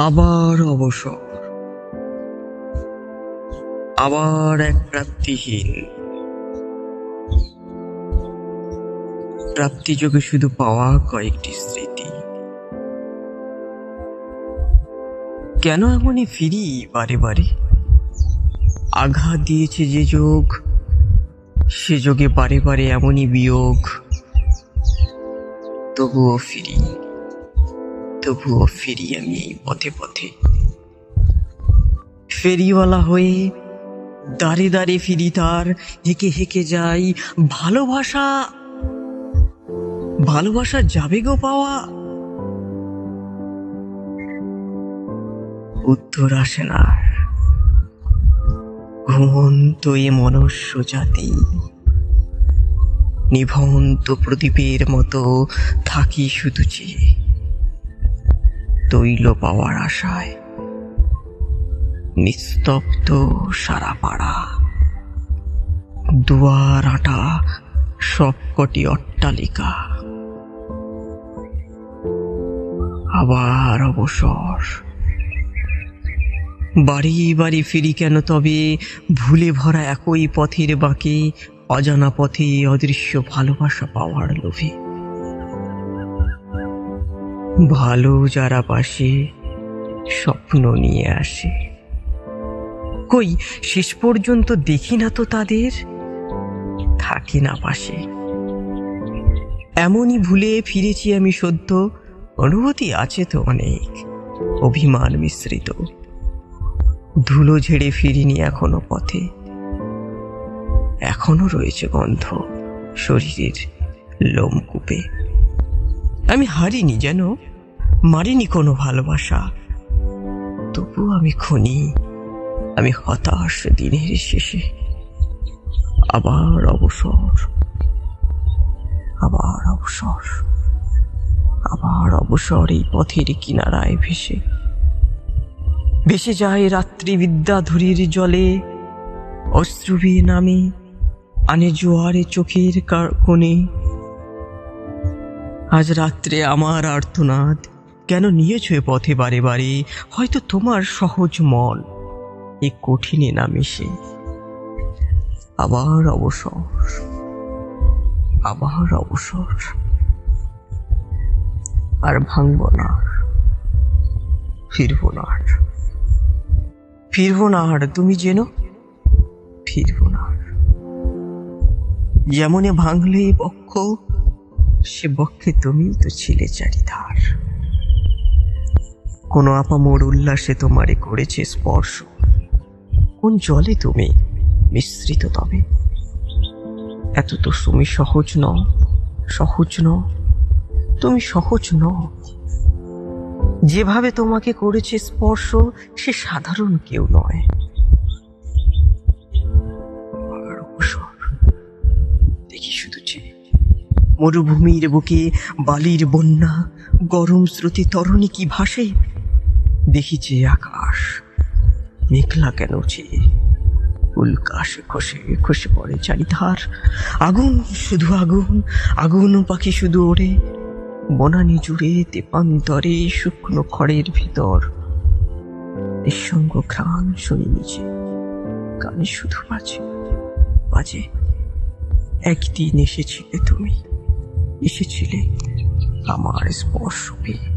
আবার অবসর, আবার এক প্রাপ্তিহীন প্রাপ্তিযোগে শুধু পাওয়া কয়েকটি স্মৃতি। কেন এমনই ফিরি বারে বারে? আঘাত দিয়েছে যে যোগ, সে যোগে বারে বারে এমনই বিয়োগ। তবুও ফিরি আমি এই পথে পথে। ফেরিওয়ালা হয়ে দাঁড়ে দাঁড়ে ফিরি, তার হেঁকে হেঁকে যাই। ভালোবাসা যাবে গো পাওয়া, উত্তর আসে না। ঘুমন্ত এ মনুষ্য জাতি নিভন্ত প্রদীপের মতো থাকি শুধু চেয়ে, তৈল পাওয়ার আশায় নিস্তব্ধ সারা পাড়া। দুয়ার আটা সবকটি অট্টালিকা। আবার অবসর, বাড়ি বাড়ি ফিরি কেন তবে? ভুলে ভরা একই পথের বাঁকে, অজানা পথে অদৃশ্য ভালোবাসা পাওয়ার লোভে। ভালো যারা পাশে স্বপ্ন নিয়ে আসে, কই শেষ পর্যন্ত দেখি না তো তাদের, থাকে না পাশে। এমনই ভুলে ফিরেছি আমি সদ্য, অনুভূতি আছে তো অনেক অভিমান মিশ্রিত। ধুলো ঝেড়ে ফিরিনি এখনো পথে, এখনো রয়েছে গন্ধ শরীরের লোমকূপে। আমি হারিনি, যেন মারিনি কোনো ভালোবাসা, তবু আমি খুনি, আমি হতাশ দিনের শেষে। আবার অবসর, আবার অবসর, আবার অবসর এই পথের কিনারায় ভেসে যায় রাত্রি বিদ্যাধরীর জলে। অশ্রুবে নামে আনে জোয়ারে চোখের কোণে। আজ রাত্রে আমার আর্তনাদ কেন নিয়েছ এ পথে বারে বারে? হয়তো তোমার সহজ মন এ কঠিনে না মিশে। আবার অবসর, আবার অবসর, আর ভাঙব না, ফিরব না, ফিরব না আর, তুমি যেন ফিরব না। যেমনে ভাঙলে বক্ষ, সে বক্ষে তুমি তো ছিলে চারিধার। কোন আপামোর উল্লাসে তোমারে করেছে স্পর্শ, কোন জলে তুমি মিশ্রিত তবে। এত তো তুমি সহজ নও, তুমি সহজ নও। যেভাবে তোমাকে করেছে স্পর্শ, সে সাধারণ কেউ নয়। দেখি শুধু মরুভূমির বুকে বালির বন্যা, গরম স্রোতে তরণী কি ভাসে। দেখি আকাশ মেঘলা কেন চেয়ে, উল্কাশে খসে খসে পড়ে চারিধার। আগুন, শুধু আগুন, আগুন পাখি শুধু ওড়ে বনানি জুড়ে তেপান্তরে শুকনো খড়ের ভিতর। নিঃসঙ্গ ঘ্রাণ শুনি নিচে, কানে শুধু বাজে। একদিন এসেছিলে তুমি, এসেছিলে আমার স্পর্শ পেয়ে।